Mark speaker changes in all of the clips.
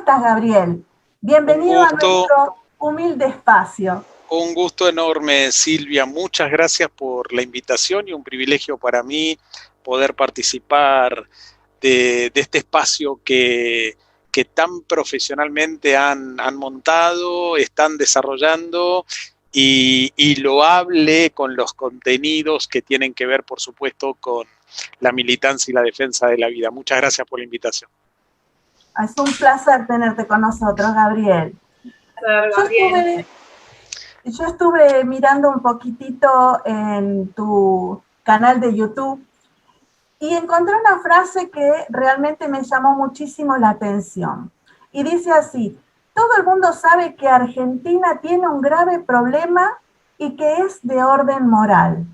Speaker 1: estás, Gabriel?
Speaker 2: Un
Speaker 1: Bienvenido a
Speaker 2: gusto,
Speaker 1: nuestro humilde espacio.
Speaker 2: un gusto enorme, Silvia. Muchas gracias por la invitación y un privilegio para mí poder participar de este espacio que tan profesionalmente han montado, están desarrollando y loable con los contenidos que tienen que ver, por supuesto, con la militancia y la defensa de la vida. Muchas gracias por la invitación.
Speaker 1: Es un placer tenerte con nosotros, Gabriel. Yo estuve, yo estuve mirando un poquitito en tu canal de YouTube y encontré una frase que realmente me llamó muchísimo la atención. Y dice así: todo el mundo sabe que Argentina tiene un grave problema y que es de orden moral.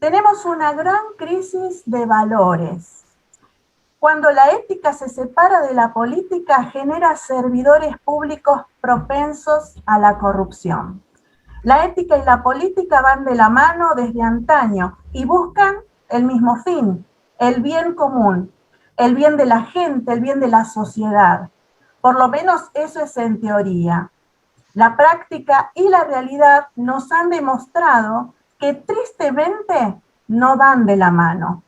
Speaker 1: Tenemos una gran crisis de valores. Cuando la ética se separa de la política, genera servidores públicos propensos a la corrupción. La ética y la política van de la mano desde antaño y buscan el mismo fin, el bien común, el bien de la gente, el bien de la sociedad. Por lo menos eso es en teoría. La práctica y la realidad nos han demostrado que tristemente no van de la mano.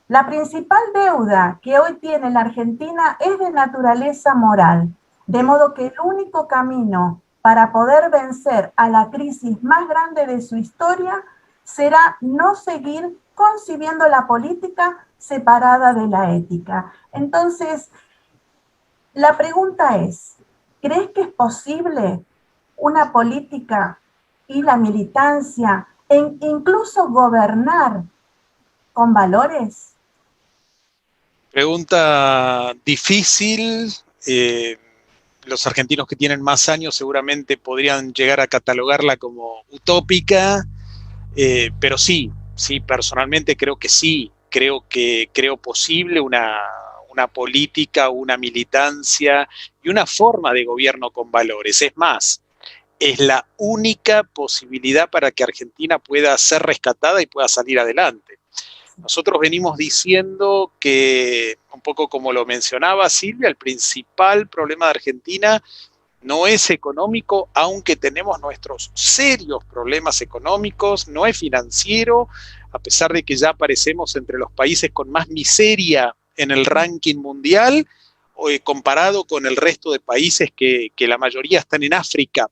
Speaker 1: La principal deuda que hoy tiene la Argentina es de naturaleza moral, de modo que el único camino para poder vencer a la crisis más grande de su historia será no seguir concibiendo la política separada de la ética. Entonces, la pregunta es, ¿crees que es posible una política y la militancia e incluso gobernar con valores?
Speaker 2: Pregunta difícil. Los argentinos que tienen más años seguramente podrían llegar a catalogarla como utópica, pero sí, personalmente creo que sí, creo posible una política, una militancia y una forma de gobierno con valores. Es más, es la única posibilidad para que Argentina pueda ser rescatada y pueda salir adelante. Nosotros venimos diciendo que, un poco como lo mencionaba Silvia, el principal problema de Argentina no es económico, aunque tenemos nuestros serios problemas económicos, no es financiero, a pesar de que ya aparecemos entre los países con más miseria en el ranking mundial, comparado con el resto de países que la mayoría están en África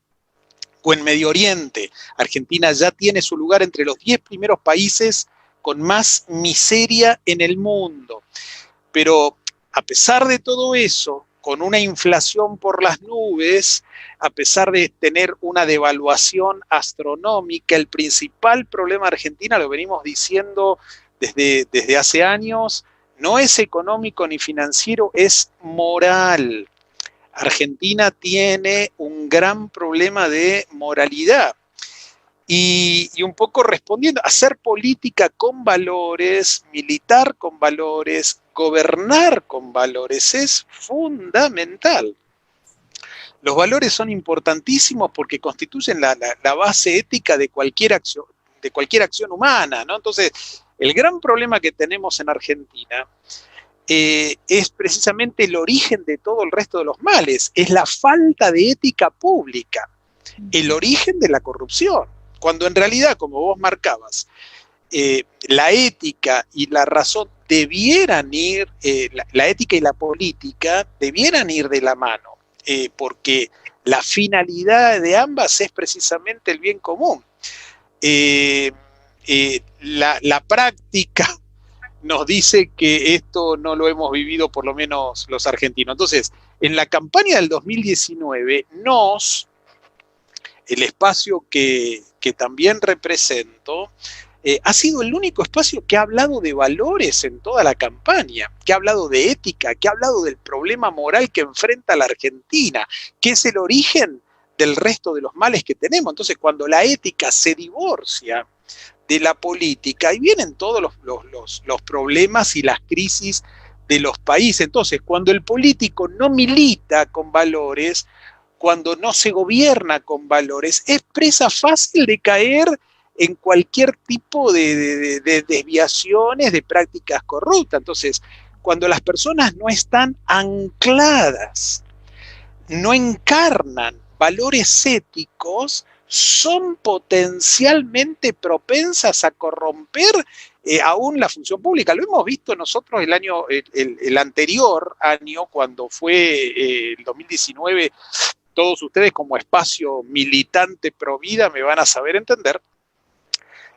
Speaker 2: o en Medio Oriente. Argentina ya tiene su lugar entre los 10 primeros países con más miseria en el mundo. Pero a pesar de todo eso, con una inflación por las nubes, a pesar de tener una devaluación astronómica, el principal problema de Argentina, lo venimos diciendo desde hace años, no es económico ni financiero, es moral. Argentina tiene un gran problema de moralidad. Y un poco respondiendo, hacer política con valores, militar con valores, gobernar con valores es fundamental. Los valores son importantísimos porque constituyen la base ética de cualquier acción humana, ¿no? Entonces, el gran problema que tenemos en Argentina es precisamente el origen de todo el resto de los males, es la falta de ética pública, el origen de la corrupción. Cuando en realidad, como vos marcabas, la ética y la razón debieran ir, la ética y la política debieran ir de la mano, porque la finalidad de ambas es precisamente el bien común. La práctica nos dice que esto no lo hemos vivido, por lo menos los argentinos. Entonces, en la campaña del 2019, el espacio que también represento, ha sido el único espacio que ha hablado de valores en toda la campaña, que ha hablado de ética, que ha hablado del problema moral que enfrenta la Argentina, que es el origen del resto de los males que tenemos. Entonces, cuando la ética se divorcia de la política, ahí vienen todos los problemas y las crisis de los países. Entonces, cuando el político no milita con valores, cuando no se gobierna con valores, es presa fácil de caer en cualquier tipo de desviaciones, de prácticas corruptas. Entonces, cuando las personas no están ancladas no encarnan valores éticos, son potencialmente propensas a corromper aún la función pública. Lo hemos visto nosotros el anterior año, cuando fue el 2019, todos ustedes como espacio militante pro vida me van a saber entender,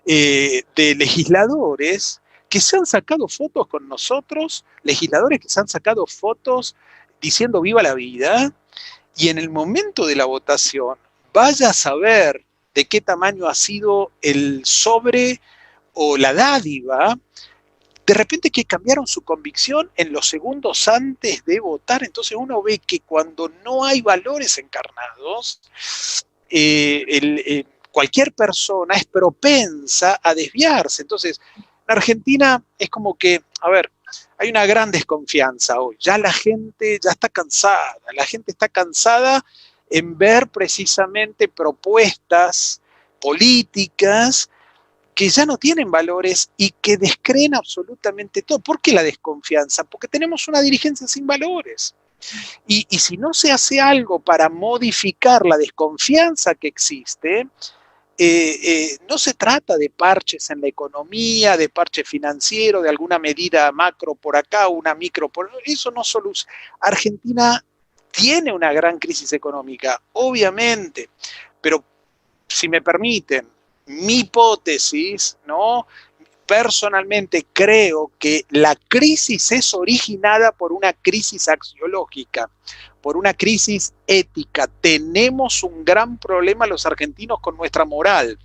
Speaker 2: de legisladores que se han sacado fotos con nosotros, legisladores que se han sacado fotos diciendo viva la vida, y en el momento de la votación, vaya a saber de qué tamaño ha sido el sobre o la dádiva, de repente que cambiaron su convicción en los segundos antes de votar. Entonces uno ve que cuando no hay valores encarnados, cualquier persona es propensa a desviarse. Entonces, en Argentina es como que, a ver, hay una gran desconfianza hoy. Ya la gente ya está cansada. La gente está cansada en ver precisamente propuestas políticas que ya no tienen valores y que descreen absolutamente todo. ¿Por qué la desconfianza? Porque tenemos una dirigencia sin valores. Y si no se hace algo para modificar la desconfianza que existe, no se trata de parches en la economía, de parche financiero, de alguna medida macro por acá, una micro por acá. Eso no soluciona. Argentina tiene una gran crisis económica, obviamente, pero si me permiten, mi hipótesis, ¿no? Personalmente creo que la crisis es originada por una crisis axiológica, por una crisis ética. Tenemos un gran problema los argentinos con nuestra moral.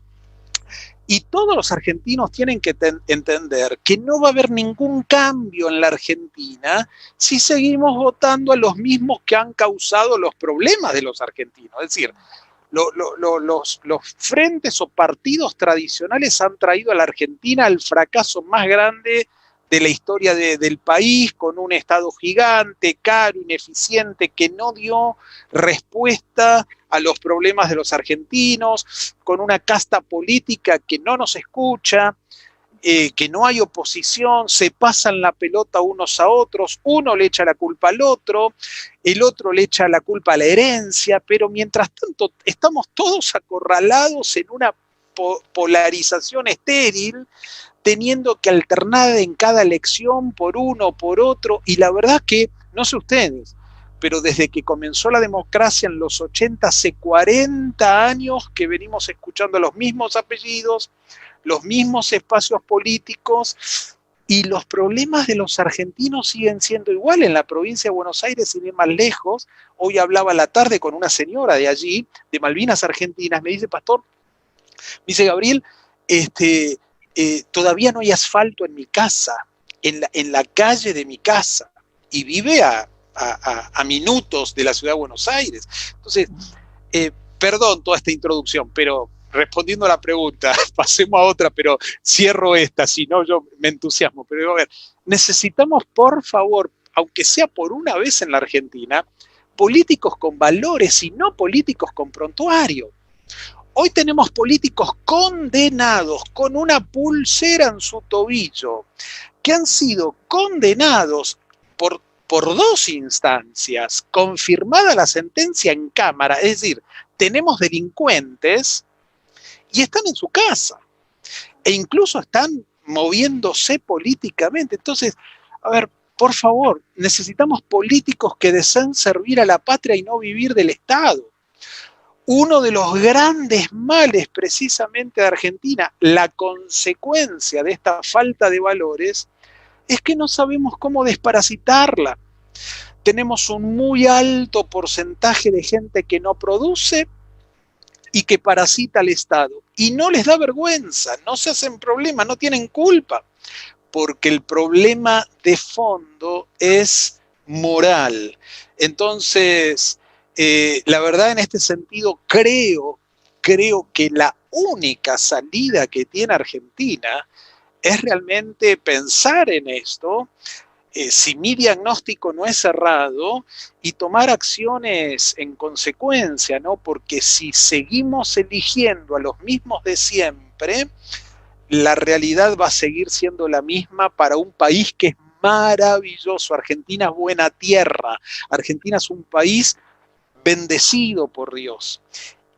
Speaker 2: Y todos los argentinos tienen que entender que no va a haber ningún cambio en la Argentina si seguimos votando a los mismos que han causado los problemas de los argentinos. Es decir, los frentes o partidos tradicionales han traído a la Argentina el fracaso más grande de la historia del país, con un Estado gigante, caro, ineficiente, que no dio respuesta a los problemas de los argentinos, con una casta política que no nos escucha, que no hay oposición, se pasan la pelota unos a otros, uno le echa la culpa al otro, el otro le echa la culpa a la herencia, pero mientras tanto estamos todos acorralados en una polarización estéril, teniendo que alternar en cada elección por uno o por otro, y la verdad que, no sé ustedes, pero desde que comenzó la democracia en los 80, hace 40 años que venimos escuchando los mismos apellidos, los mismos espacios políticos, y los problemas de los argentinos siguen siendo igual. En la provincia de Buenos Aires, sin ir más lejos, hoy hablaba a la tarde con una señora de allí, de Malvinas Argentinas, me dice, pastor, me dice, Gabriel, todavía no hay asfalto en mi casa, en la calle de mi casa, y vive a minutos de la ciudad de Buenos Aires. Entonces, perdón toda esta introducción, pero respondiendo a la pregunta, pasemos a otra, pero cierro esta, si no yo me entusiasmo. Pero digo, a ver, necesitamos, por favor, aunque sea por una vez en la Argentina, políticos con valores y no políticos con prontuario. Hoy tenemos políticos condenados con una pulsera en su tobillo, que han sido condenados por 2 instancias, confirmada la sentencia en Cámara, es decir, tenemos delincuentes y están en su casa, e incluso están moviéndose políticamente. Entonces, a ver, por favor, necesitamos políticos que deseen servir a la patria y no vivir del Estado. Uno de los grandes males precisamente de Argentina, la consecuencia de esta falta de valores, es que no sabemos cómo desparasitarla. Tenemos un muy alto porcentaje de gente que no produce y que parasita al Estado. Y no les da vergüenza, no se hacen problemas, no tienen culpa, porque el problema de fondo es moral. Entonces, la verdad, en este sentido, creo que la única salida que tiene Argentina es realmente pensar en esto, si mi diagnóstico no es errado, y tomar acciones en consecuencia, ¿no? Porque si seguimos eligiendo a los mismos de siempre, la realidad va a seguir siendo la misma para un país que es maravilloso. Argentina es buena tierra, Argentina es un país bendecido por Dios.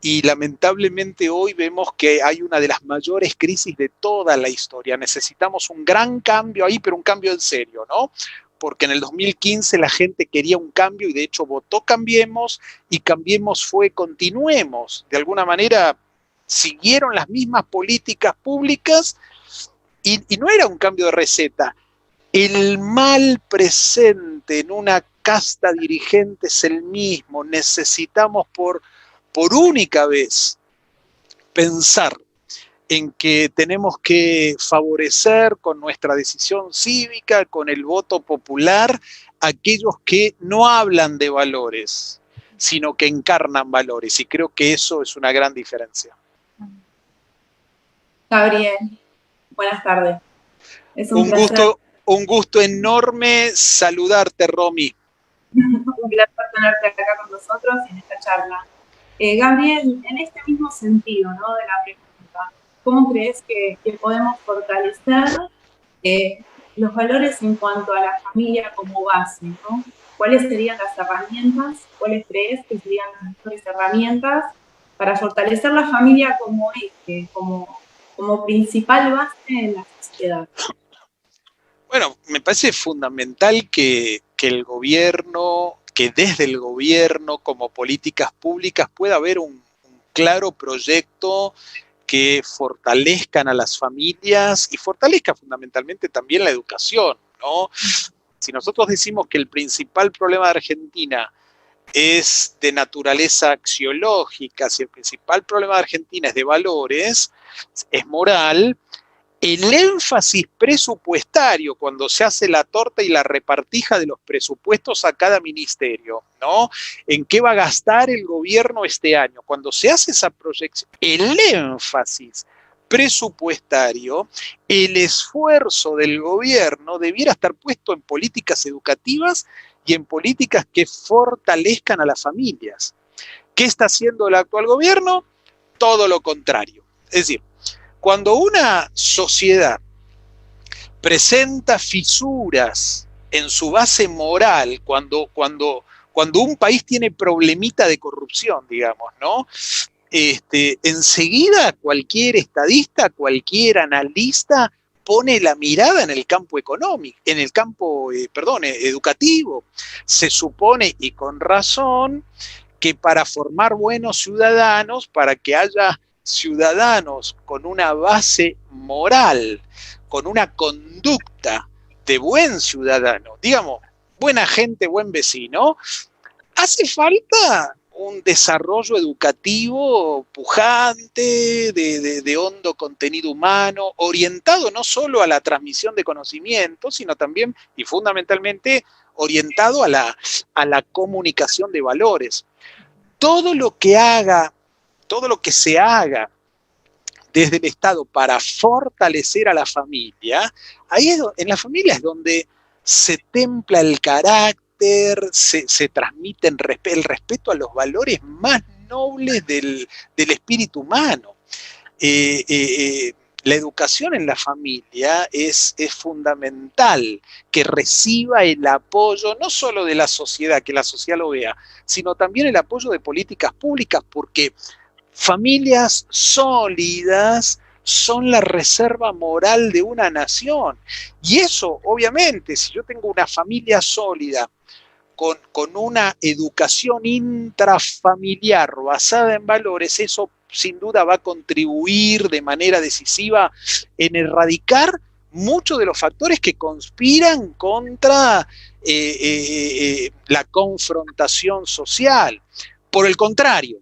Speaker 2: Y lamentablemente hoy vemos que hay una de las mayores crisis de toda la historia. Necesitamos un gran cambio ahí, pero un cambio en serio, ¿no? Porque en el 2015 la gente quería un cambio y de hecho votó Cambiemos, y Cambiemos fue continuemos. De alguna manera siguieron las mismas políticas públicas y no era un cambio de receta. El mal presente en una casta dirigente es el mismo. Necesitamos por única vez pensar en que tenemos que favorecer con nuestra decisión cívica, con el voto popular, a aquellos que no hablan de valores, sino que encarnan valores. Y creo que eso es una gran diferencia.
Speaker 3: Gabriel, buenas tardes.
Speaker 2: Es un gusto enorme saludarte, Romy.
Speaker 3: Un placer tenerte acá con nosotros en esta charla. Gabriel, en este mismo sentido, ¿no?, de la pregunta, ¿cómo crees que podemos fortalecer los valores en cuanto a la familia como base, ¿no? ¿Cuáles serían las herramientas? ¿Cuáles crees que serían las mejores herramientas para fortalecer la familia como eje, como principal base en la sociedad?
Speaker 2: Bueno, me parece fundamental que el gobierno, que desde el gobierno como políticas públicas pueda haber un claro proyecto que fortalezcan a las familias y fortalezca fundamentalmente también la educación, ¿no? Si nosotros decimos que el principal problema de Argentina es de naturaleza axiológica, si el principal problema de Argentina es de valores, es moral, el énfasis presupuestario cuando se hace la torta y la repartija de los presupuestos a cada ministerio, ¿no? ¿En qué va a gastar el gobierno este año? Cuando se hace esa proyección, el énfasis presupuestario, el esfuerzo del gobierno debiera estar puesto en políticas educativas y en políticas que fortalezcan a las familias. ¿Qué está haciendo el actual gobierno? Todo lo contrario. Es decir, cuando una sociedad presenta fisuras en su base moral, cuando un país tiene problemita de corrupción, digamos, ¿no? Enseguida cualquier estadista, cualquier analista pone la mirada en el campo económico, en el campo, educativo. Se supone, y con razón, que para formar buenos ciudadanos, para que haya ciudadanos con una base moral, con una conducta de buen ciudadano, digamos, buena gente, buen vecino, hace falta un desarrollo educativo pujante, de hondo contenido humano, orientado no solo a la transmisión de conocimientos, sino también y fundamentalmente orientado a la comunicación de valores. Todo lo que se haga desde el Estado para fortalecer a la familia, en la familia es donde se templa el carácter, se transmite el respeto a los valores más nobles del espíritu humano. La educación en la familia es fundamental, que reciba el apoyo no solo de la sociedad, que la sociedad lo vea, sino también el apoyo de políticas públicas, porque familias sólidas son la reserva moral de una nación. Y eso, obviamente, si yo tengo una familia sólida, con una educación intrafamiliar basada en valores, eso sin duda va a contribuir de manera decisiva en erradicar muchos de los factores que conspiran contra la confrontación social. Por el contrario,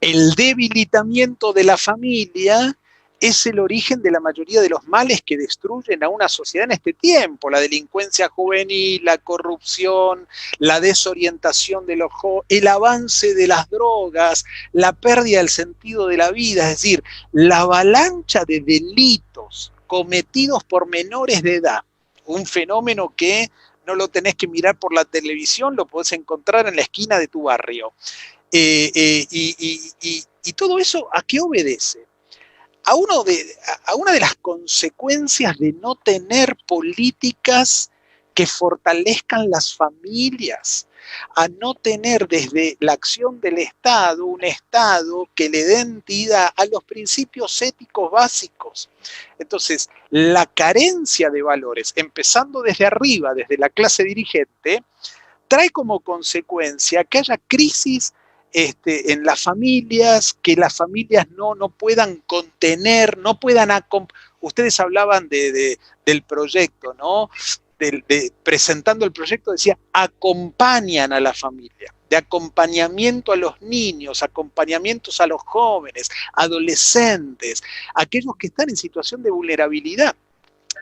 Speaker 2: el debilitamiento de la familia es el origen de la mayoría de los males que destruyen a una sociedad en este tiempo: la delincuencia juvenil, la corrupción, la desorientación de los jóvenes, el avance de las drogas, la pérdida del sentido de la vida, es decir, la avalancha de delitos cometidos por menores de edad, un fenómeno que no lo tenés que mirar por la televisión, lo podés encontrar en la esquina de tu barrio. Y todo eso, ¿a qué obedece? A una de las consecuencias de no tener políticas que fortalezcan las familias, a no tener desde la acción del Estado un Estado que le dé entidad a los principios éticos básicos. Entonces, la carencia de valores, empezando desde arriba, desde la clase dirigente, trae como consecuencia que haya crisis en las familias, que las familias no puedan contener, no puedan ustedes hablaban del proyecto, ¿no? Presentando el proyecto decía, acompañan a la familia, de acompañamiento a los niños, acompañamientos a los jóvenes, adolescentes, aquellos que están en situación de vulnerabilidad.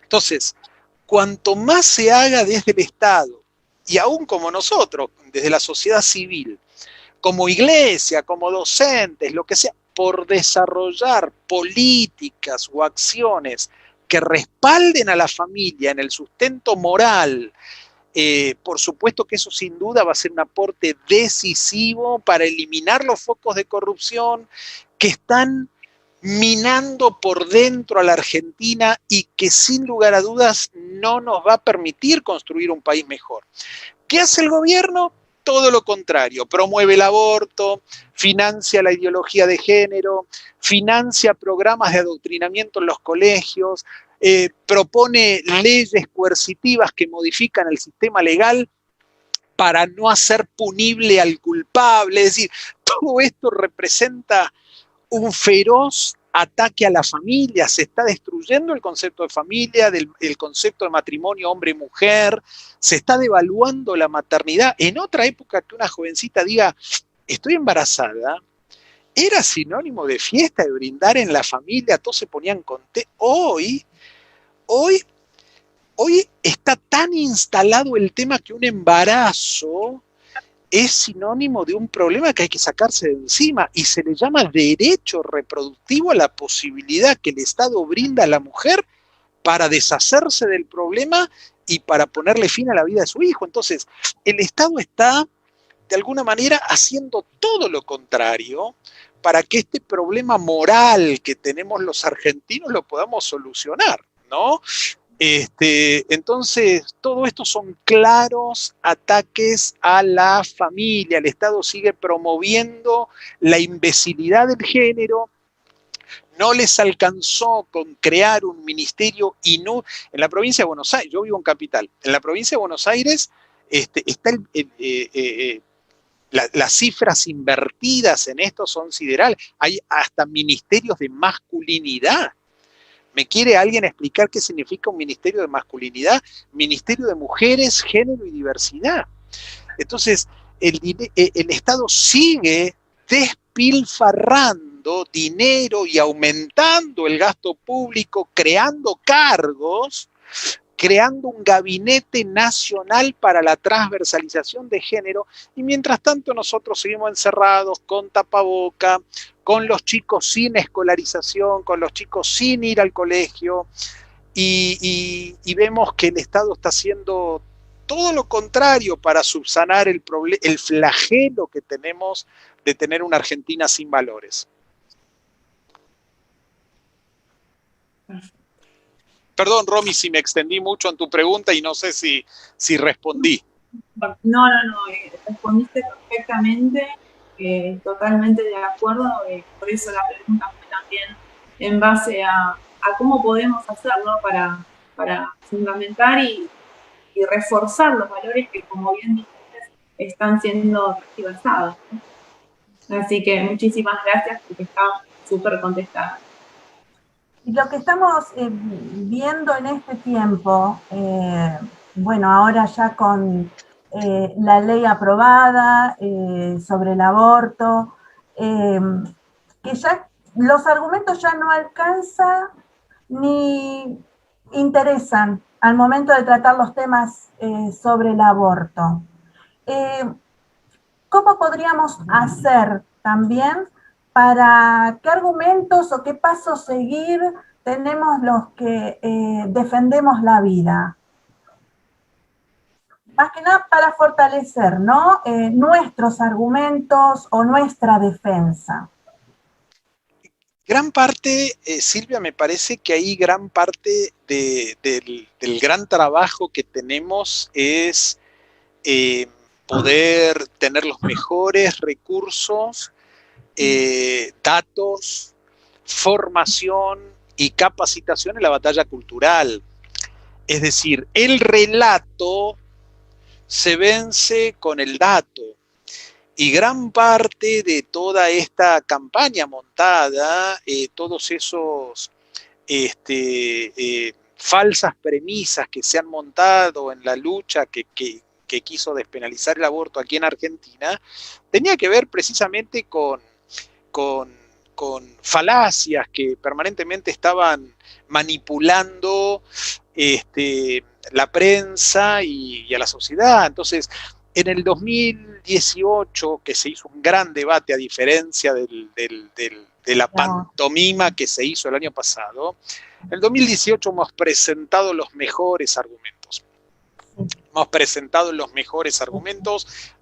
Speaker 2: Entonces, cuanto más se haga desde el Estado, y aún como nosotros, desde la sociedad civil, como iglesia, como docentes, lo que sea, por desarrollar políticas o acciones que respalden a la familia en el sustento moral, por supuesto que eso sin duda va a ser un aporte decisivo para eliminar los focos de corrupción que están minando por dentro a la Argentina y que sin lugar a dudas no nos va a permitir construir un país mejor. ¿Qué hace el gobierno? Todo lo contrario, promueve el aborto, financia la ideología de género, financia programas de adoctrinamiento en los colegios, propone leyes coercitivas que modifican el sistema legal para no hacer punible al culpable. Es decir, todo esto representa un feroz ataque a la familia, se está destruyendo el concepto de familia, el concepto de matrimonio hombre-mujer, se está devaluando la maternidad. En otra época que una jovencita diga, estoy embarazada, era sinónimo de fiesta, de brindar en la familia, todos se ponían contentos. Hoy está tan instalado el tema que un embarazo es sinónimo de un problema que hay que sacarse de encima y se le llama derecho reproductivo a la posibilidad que el Estado brinda a la mujer para deshacerse del problema y para ponerle fin a la vida de su hijo. Entonces, el Estado está, de alguna manera, haciendo todo lo contrario para que este problema moral que tenemos los argentinos lo podamos solucionar, ¿no? Entonces, todo esto son claros ataques a la familia. El Estado sigue promoviendo la imbecilidad del género. No les alcanzó con crear un ministerio en la provincia de Buenos Aires. Yo vivo en Capital. En la provincia de Buenos Aires está las cifras invertidas en esto son siderales. Hay hasta ministerios de masculinidad. ¿Me quiere alguien explicar qué significa un ministerio de masculinidad? Ministerio de mujeres, género y diversidad. Entonces, el Estado sigue despilfarrando dinero y aumentando el gasto público, creando cargos, creando un gabinete nacional para la transversalización de género, y mientras tanto nosotros seguimos encerrados con tapaboca, con los chicos sin escolarización, con los chicos sin ir al colegio, y vemos que el Estado está haciendo todo lo contrario para subsanar el flagelo que tenemos de tener una Argentina sin valores. Perdón, Romy, si me extendí mucho en tu pregunta y no sé si respondí.
Speaker 3: No, respondiste perfectamente, totalmente de acuerdo, por eso la pregunta fue también en base a cómo podemos hacerlo para fundamentar y reforzar los valores que, como bien dijiste, están siendo tergiversados, ¿no? Así que muchísimas gracias porque está súper contestada.
Speaker 1: Lo que estamos viendo en este tiempo, bueno, ahora ya con la ley aprobada sobre el aborto, que ya los argumentos ya no alcanzan ni interesan al momento de tratar los temas sobre el aborto. ¿Cómo podríamos hacer también para qué argumentos o qué pasos seguir tenemos los que defendemos la vida? Más que nada para fortalecer, ¿no? Nuestros argumentos o nuestra defensa.
Speaker 2: Gran parte, Silvia, me parece que ahí gran parte del gran trabajo que tenemos es poder tener los mejores recursos, datos, formación y capacitación en la batalla cultural. Es decir, el relato se vence con el dato. Y gran parte de toda esta campaña montada, todos esos falsas premisas que se han montado en la lucha que quiso despenalizar el aborto aquí en Argentina, tenía que ver precisamente con falacias que permanentemente estaban manipulando la prensa y a la sociedad. Entonces, en el 2018, que se hizo un gran debate a diferencia de la pantomima que se hizo el año pasado, en el 2018 hemos presentado los mejores argumentos.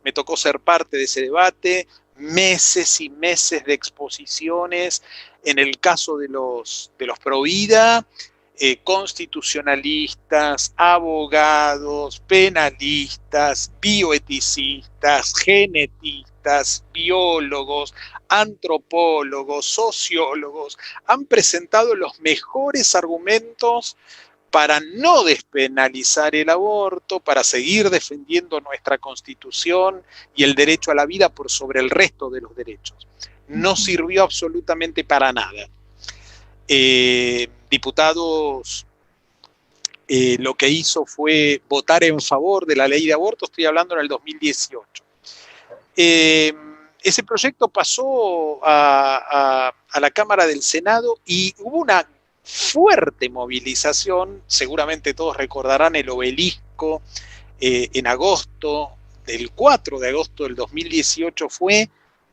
Speaker 2: Me tocó ser parte de ese debate, meses y meses de exposiciones, en el caso de los pro vida, constitucionalistas, abogados, penalistas, bioeticistas, genetistas, biólogos, antropólogos, sociólogos, han presentado los mejores argumentos para no despenalizar el aborto, para seguir defendiendo nuestra Constitución y el derecho a la vida por sobre el resto de los derechos. No sirvió absolutamente para nada. Diputados lo que hizo fue votar en favor de la ley de aborto, estoy hablando en el 2018. Ese proyecto pasó a la Cámara del Senado y hubo una fuerte movilización, seguramente todos recordarán el obelisco en agosto, del 4 de agosto del 2018, fue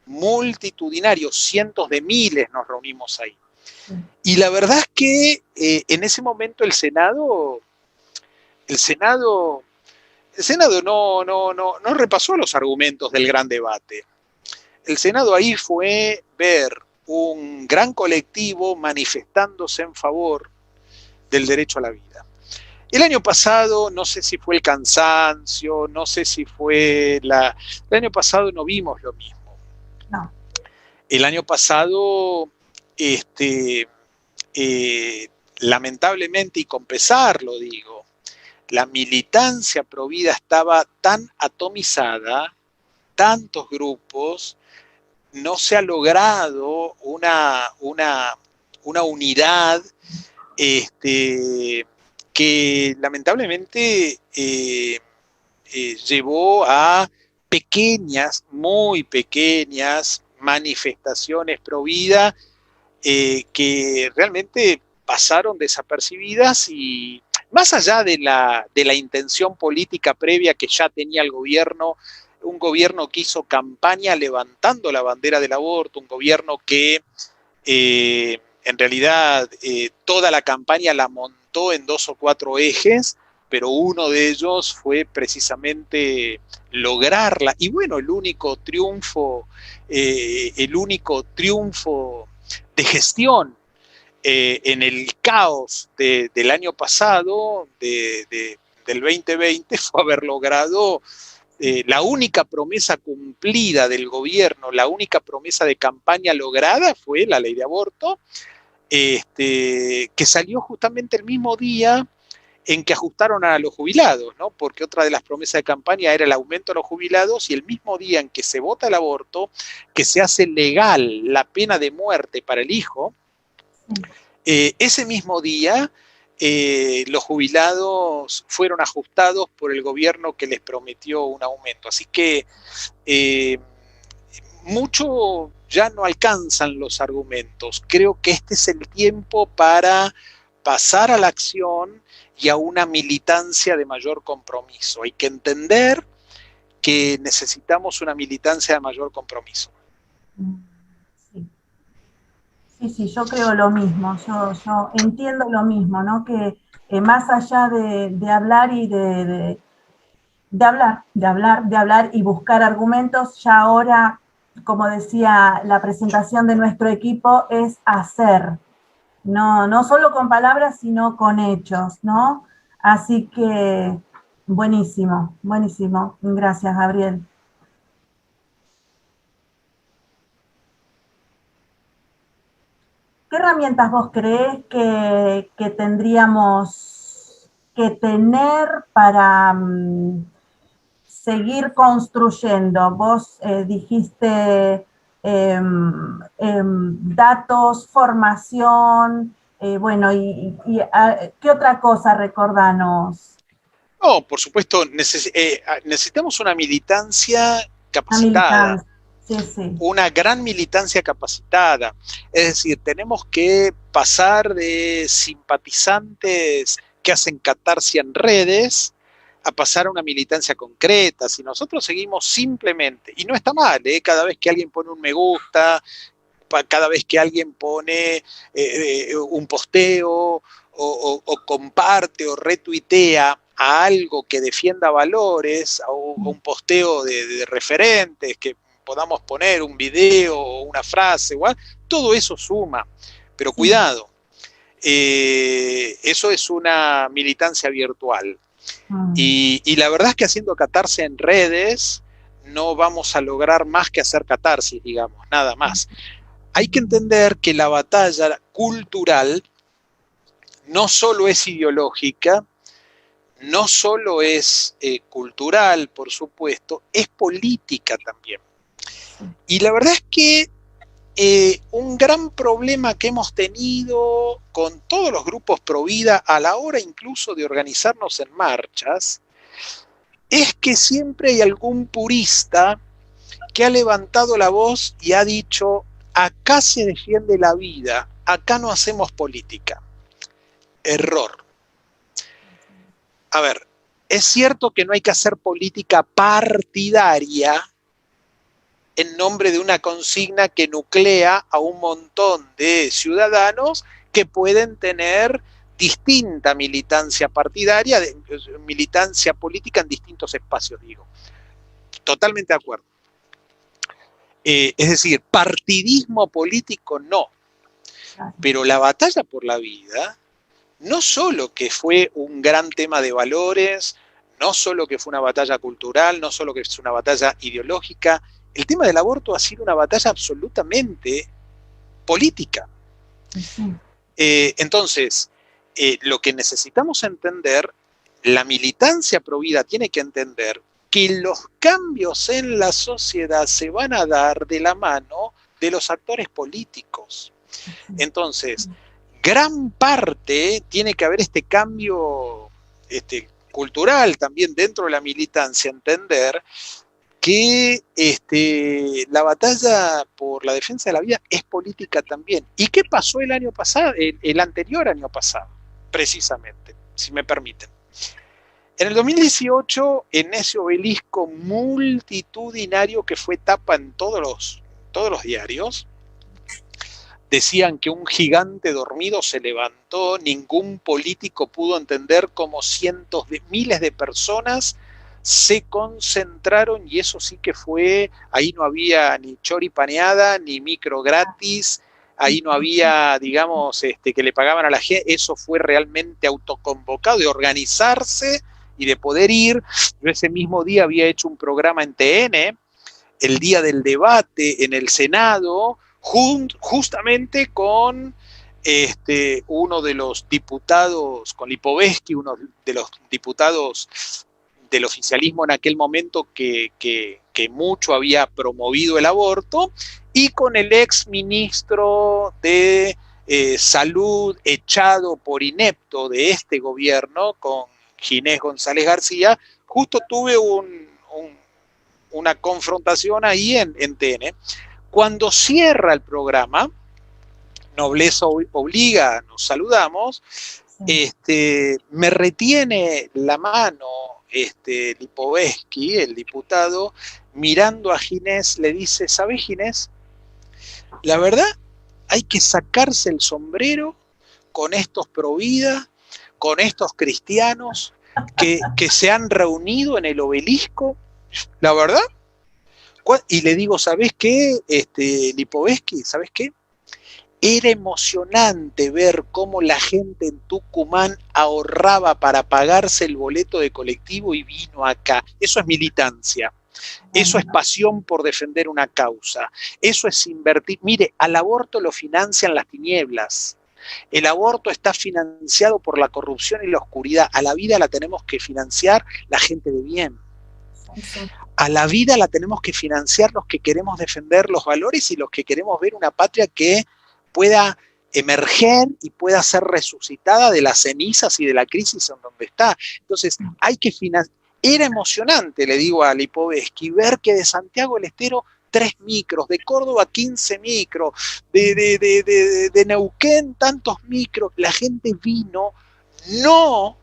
Speaker 2: multitudinario, cientos de miles nos reunimos ahí. Y la verdad es que en ese momento el Senado no repasó los argumentos del gran debate. El Senado ahí fue ver un gran colectivo manifestándose en favor del derecho a la vida. El año pasado, no sé si fue el cansancio, no sé si fue el año pasado no vimos lo mismo. No. El año pasado, lamentablemente, y con pesar lo digo, la militancia provida estaba tan atomizada, tantos grupos, no se ha logrado una unidad que lamentablemente llevó a pequeñas, muy pequeñas manifestaciones pro vida que realmente pasaron desapercibidas y más allá de la intención política previa que ya tenía el gobierno, un gobierno que hizo campaña levantando la bandera del aborto, un gobierno que en realidad toda la campaña la montó en 2 o 4 ejes, pero uno de ellos fue precisamente lograrla. Y bueno, el único triunfo de gestión en el caos del año pasado, del 2020, fue haber logrado la única promesa cumplida del gobierno, la única promesa de campaña lograda fue la ley de aborto, que salió justamente el mismo día en que ajustaron a los jubilados, ¿no? Porque otra de las promesas de campaña era el aumento a los jubilados y el mismo día en que se vota el aborto, que se hace legal la pena de muerte para el hijo, ese mismo día los jubilados fueron ajustados por el gobierno que les prometió un aumento. Así que mucho ya no alcanzan los argumentos. Creo que este es el tiempo para pasar a la acción y a una militancia de mayor compromiso. Hay que entender que necesitamos una militancia de mayor compromiso.
Speaker 1: Sí, yo creo lo mismo, yo entiendo lo mismo, ¿no? Que más allá de hablar y de hablar y buscar argumentos, ya ahora, como decía la presentación de nuestro equipo, es hacer, no solo con palabras, sino con hechos, ¿no? Así que, Buenísimo, buenísimo. Gracias, Gabriel. ¿Qué herramientas vos creés que tendríamos que tener para seguir construyendo? Vos dijiste datos, formación, bueno, ¿qué otra cosa? Recordanos.
Speaker 2: No, por supuesto, necesitamos una militancia capacitada.
Speaker 1: Militancia. Sí, sí.
Speaker 2: Una gran militancia capacitada. Es decir, tenemos que pasar de simpatizantes que hacen catarsis en redes a pasar a una militancia concreta. Si nosotros seguimos simplemente, y no está mal, cada vez que alguien pone un me gusta, cada vez que alguien pone un posteo o comparte o retuitea a algo que defienda valores, a un posteo de referentes, que podamos poner un video o una frase, igual, todo eso suma, pero cuidado, eso es una militancia virtual. Y la verdad es que haciendo catarsis en redes no vamos a lograr más que hacer catarsis, digamos, nada más. Hay que entender que la batalla cultural no solo es ideológica, no solo es cultural, por supuesto, es política también. Y la verdad es que un gran problema que hemos tenido con todos los grupos pro vida a la hora incluso de organizarnos en marchas, es que siempre hay algún purista que ha levantado la voz y ha dicho: acá se defiende la vida, acá no hacemos política. Error. A ver, es cierto que no hay que hacer política partidaria en nombre de una consigna que nuclea a un montón de ciudadanos que pueden tener distinta militancia partidaria, militancia política en distintos espacios, digo. Totalmente de acuerdo. Es decir, partidismo político no. Pero la batalla por la vida, no solo que fue un gran tema de valores, no solo que fue una batalla cultural, no solo que es una batalla ideológica, el tema del aborto ha sido una batalla absolutamente política. Entonces, lo que necesitamos entender, la militancia pro vida tiene que entender que los cambios en la sociedad se van a dar de la mano de los actores políticos. Entonces, gran parte tiene que haber este cambio cultural también dentro de la militancia, entender que la batalla por la defensa de la vida es política también. ¿Y qué pasó el año pasado, el anterior año pasado, precisamente, si me permiten? En el 2018, en ese obelisco multitudinario que fue tapa en todos los diarios, decían que un gigante dormido se levantó, ningún político pudo entender cómo cientos de miles de personas se concentraron, y eso sí que fue, ahí no había ni choripaneada, ni micro gratis, ahí no había, digamos, que le pagaban a la gente, eso fue realmente autoconvocado, de organizarse y de poder ir. Yo ese mismo día había hecho un programa en TN, el día del debate en el Senado, justamente con uno de los diputados, con Lipovetsky, uno de los diputados del oficialismo en aquel momento que mucho había promovido el aborto, y con el ex ministro de Salud echado por inepto de este gobierno, con Ginés González García. Justo tuve una confrontación ahí en TN. Cuando cierra el programa, nobleza obliga, nos saludamos, me retiene la mano Lipovetsky, el diputado, mirando a Ginés, le dice: ¿sabés, Ginés? La verdad, hay que sacarse el sombrero con estos pro vida, con estos cristianos que se han reunido en el obelisco. La verdad. Y le digo: ¿sabés qué, Lipovetsky? ¿Sabés qué? Era emocionante ver cómo la gente en Tucumán ahorraba para pagarse el boleto de colectivo y vino acá. Eso es militancia. Eso es pasión por defender una causa. Eso es invertir. Mire, al aborto lo financian las tinieblas. El aborto está financiado por la corrupción y la oscuridad. A la vida la tenemos que financiar la gente de bien. A la vida la tenemos que financiar los que queremos defender los valores y los que queremos ver una patria que pueda emerger y pueda ser resucitada de las cenizas y de la crisis en donde está. Entonces, hay que financiar. Era emocionante, le digo a Lipovetsky, ver que de Santiago del Estero 3 micros, de Córdoba 15 micros, de Neuquén tantos micros. La gente vino no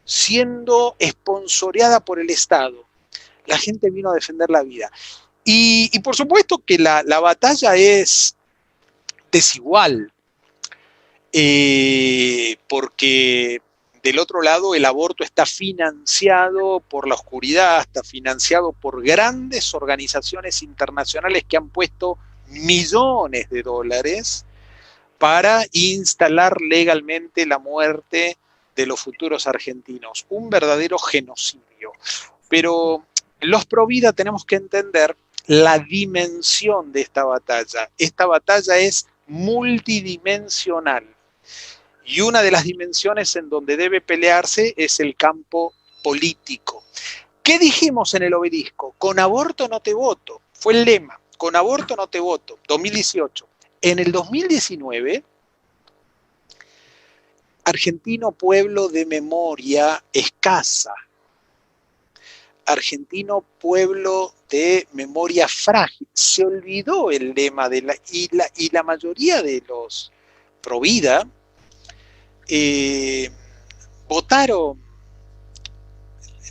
Speaker 2: siendo esponsoreada por el Estado. La gente vino a defender la vida. Y por supuesto que la batalla es desigual, porque del otro lado el aborto está financiado por la oscuridad, está financiado por grandes organizaciones internacionales que han puesto millones de dólares para instalar legalmente la muerte de los futuros argentinos. Un verdadero genocidio. Pero los pro vida tenemos que entender la dimensión de esta batalla. Esta batalla es multidimensional. Y una de las dimensiones en donde debe pelearse es el campo político. ¿Qué dijimos en el obelisco? Con aborto no te voto. Fue el lema. Con aborto no te voto. 2018. En el 2019, argentino pueblo de memoria escasa. Argentino pueblo de memoria frágil. Se olvidó el lema y la mayoría de los pro vida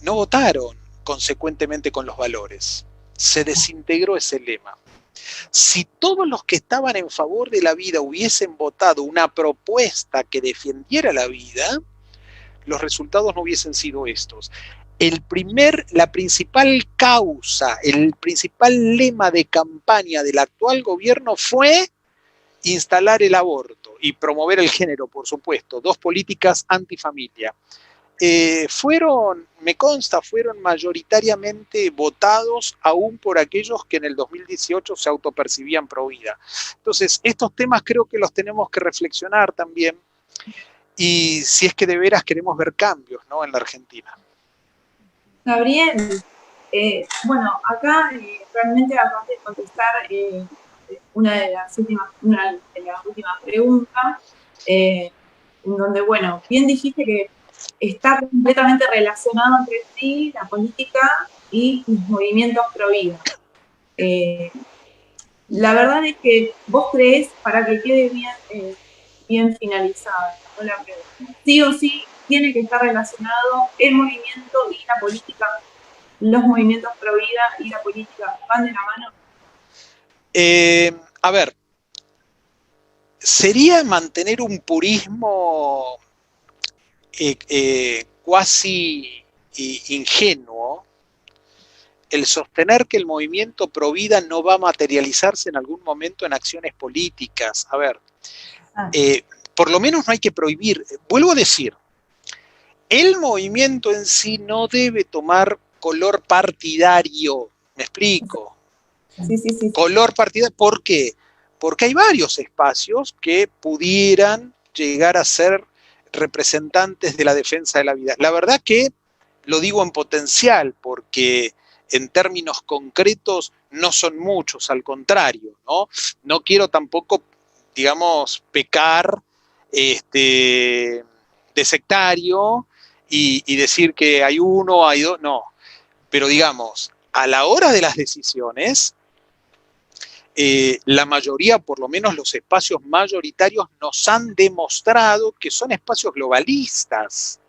Speaker 2: no votaron consecuentemente con los valores. Se desintegró ese lema. Si todos los que estaban en favor de la vida hubiesen votado una propuesta que defendiera la vida, los resultados no hubiesen sido estos. La principal causa, el principal lema de campaña del actual gobierno fue instalar el aborto y promover el género, por supuesto, 2 políticas antifamilia. Me consta, fueron mayoritariamente votados aún por aquellos que en el 2018 se autopercibían pro vida. Entonces, estos temas creo que los tenemos que reflexionar también, y si es que de veras queremos ver cambios, ¿no?, en la Argentina.
Speaker 3: Gabriel, bueno, acá realmente acabas de contestar una de las últimas preguntas, en donde, bueno, bien dijiste que está completamente relacionado entre sí la política y los movimientos pro vida. La verdad es que vos creés, para que quede bien finalizada, ¿no?, la pregunta, sí o sí tiene que estar relacionado el movimiento y la política, los movimientos pro vida y la política van de la mano.
Speaker 2: A ver, sería mantener un purismo cuasi ingenuo el sostener que el movimiento pro vida no va a materializarse en algún momento en acciones políticas. A ver, por lo menos no hay que prohibir. Vuelvo a decir, el movimiento en sí no debe tomar color partidario. ¿Me explico?
Speaker 3: Sí.
Speaker 2: Color partidario. ¿Por qué? Porque hay varios espacios que pudieran llegar a ser representantes de la defensa de la vida. La verdad que lo digo en potencial, porque en términos concretos no son muchos, al contrario, ¿no? No quiero tampoco, digamos, pecar de sectario y decir que hay uno, hay dos, no. Pero digamos, a la hora de las decisiones, la mayoría, por lo menos los espacios mayoritarios, nos han demostrado que son espacios globalistas,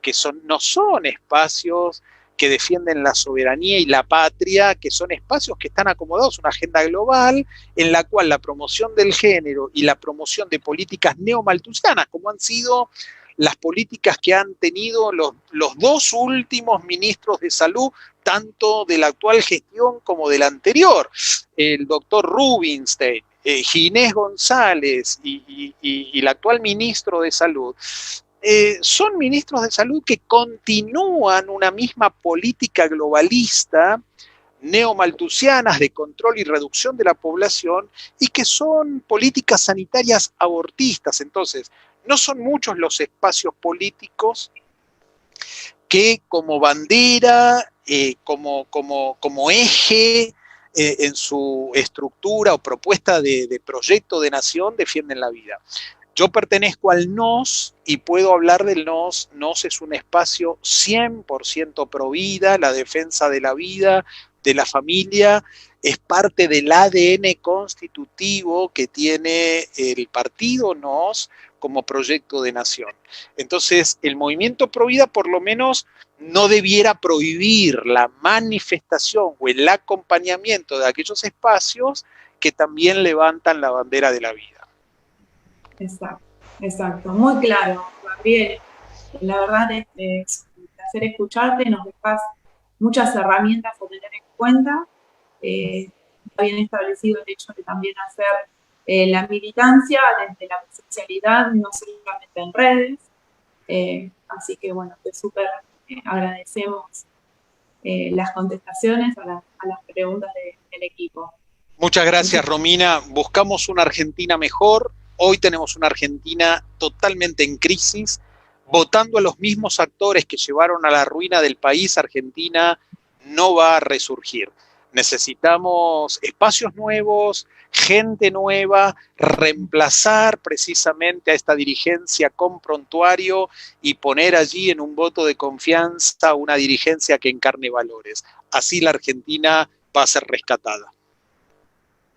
Speaker 2: que no son espacios que defienden la soberanía y la patria, que son espacios que están acomodados a una agenda global en la cual la promoción del género y la promoción de políticas neomalthusianas, como han sido las políticas que han tenido los 2 últimos ministros de salud, tanto de la actual gestión como de la anterior, el doctor Rubinstein Ginés González y el actual ministro de Salud, son ministros de salud que continúan una misma política globalista, neomalthusianas de control y reducción de la población, y que son políticas sanitarias abortistas. Entonces, no son muchos los espacios políticos que como bandera, como eje en su estructura o propuesta de proyecto de nación defienden la vida. Yo pertenezco al NOS y puedo hablar del NOS. NOS es un espacio 100% pro vida, la defensa de la vida, de la familia, es parte del ADN constitutivo que tiene el partido NOS como proyecto de nación. Entonces, el movimiento pro vida por lo menos no debiera prohibir la manifestación o el acompañamiento de aquellos espacios que también levantan la bandera de la vida.
Speaker 3: Exacto, exacto, muy claro, Gabriel. La verdad es un placer escucharte, nos dejas muchas herramientas a tener en cuenta. Está bien establecido el hecho de también hacer la militancia desde la presencialidad, no solamente en redes. Así que bueno, te súper agradecemos las contestaciones a las preguntas del equipo.
Speaker 2: Muchas gracias, Romina. Buscamos una Argentina mejor. Hoy tenemos una Argentina totalmente en crisis, votando a los mismos actores que llevaron a la ruina del país. Argentina no va a resurgir. Necesitamos espacios nuevos, gente nueva, reemplazar precisamente a esta dirigencia con prontuario y poner allí en un voto de confianza una dirigencia que encarne valores. Así la Argentina va a ser rescatada.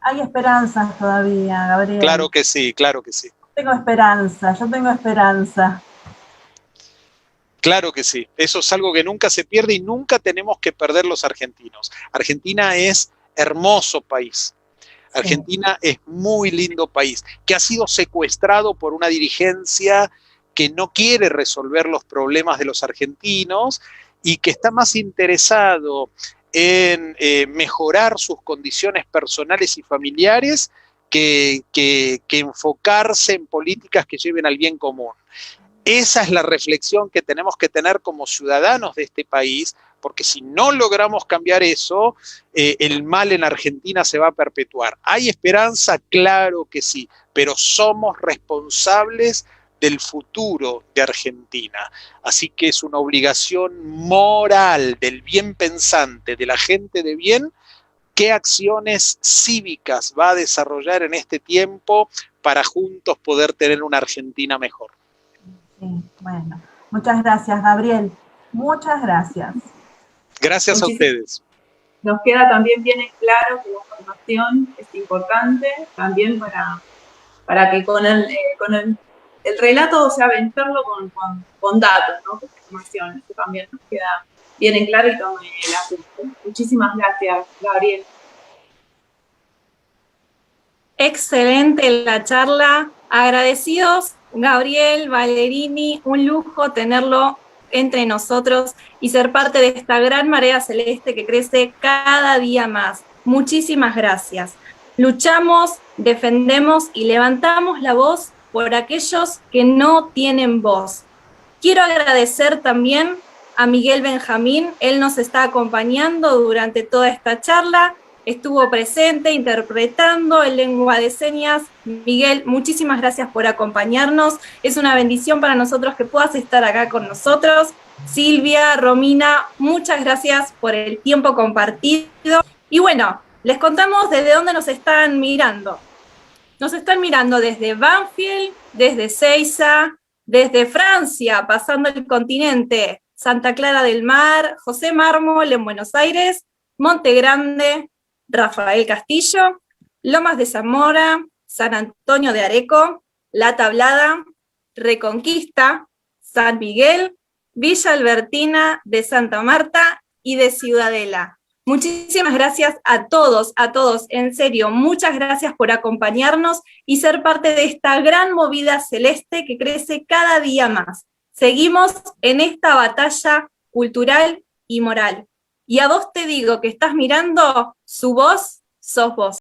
Speaker 1: Hay esperanzas todavía, Gabriel.
Speaker 2: Claro que sí, claro que sí.
Speaker 1: Yo tengo esperanza.
Speaker 2: Claro que sí, eso es algo que nunca se pierde y nunca tenemos que perder los argentinos. Argentina es hermoso país. Argentina es muy lindo país, que ha sido secuestrado por una dirigencia que no quiere resolver los problemas de los argentinos y que está más interesado en mejorar sus condiciones personales y familiares que enfocarse en políticas que lleven al bien común. Esa es la reflexión que tenemos que tener como ciudadanos de este país, porque si no logramos cambiar eso, el mal en Argentina se va a perpetuar. ¿Hay esperanza? Claro que sí, pero somos responsables del futuro de Argentina. Así que es una obligación moral del bien pensante, de la gente de bien, qué acciones cívicas va a desarrollar en este tiempo para juntos poder tener una Argentina mejor.
Speaker 1: Sí, bueno, muchas gracias, Gabriel. Muchas gracias.
Speaker 2: Gracias a ustedes.
Speaker 3: Nos queda también bien en claro que la formación es importante también para que con el relato, o sea, vencerlo con datos, ¿no? Con información. Eso también nos queda bien en claro y tome el asunto. Muchísimas gracias, Gabriel.
Speaker 4: Excelente la charla. Agradecidos, Gabriel Ballerini, un lujo tenerlo entre nosotros y ser parte de esta gran marea celeste que crece cada día más. Muchísimas gracias. Luchamos, defendemos y levantamos la voz por aquellos que no tienen voz. Quiero agradecer también a Miguel Benjamín, él nos está acompañando durante toda esta charla, estuvo presente interpretando en lengua de señas. Miguel, muchísimas gracias por acompañarnos, es una bendición para nosotros que puedas estar acá con nosotros. Silvia, Romina, muchas gracias por el tiempo compartido. Y bueno, les contamos desde dónde nos están mirando. Nos están mirando desde Banfield, desde Ezeiza, desde Francia, pasando el continente, Santa Clara del Mar, José Mármol en Buenos Aires, Monte Grande, Rafael Castillo, Lomas de Zamora, San Antonio de Areco, La Tablada, Reconquista, San Miguel, Villa Albertina de Santa Marta y de Ciudadela. Muchísimas gracias a todos, en serio, muchas gracias por acompañarnos y ser parte de esta gran movida celeste que crece cada día más. Seguimos en esta batalla cultural y moral. Y a vos te digo que estás mirando, su voz sos vos.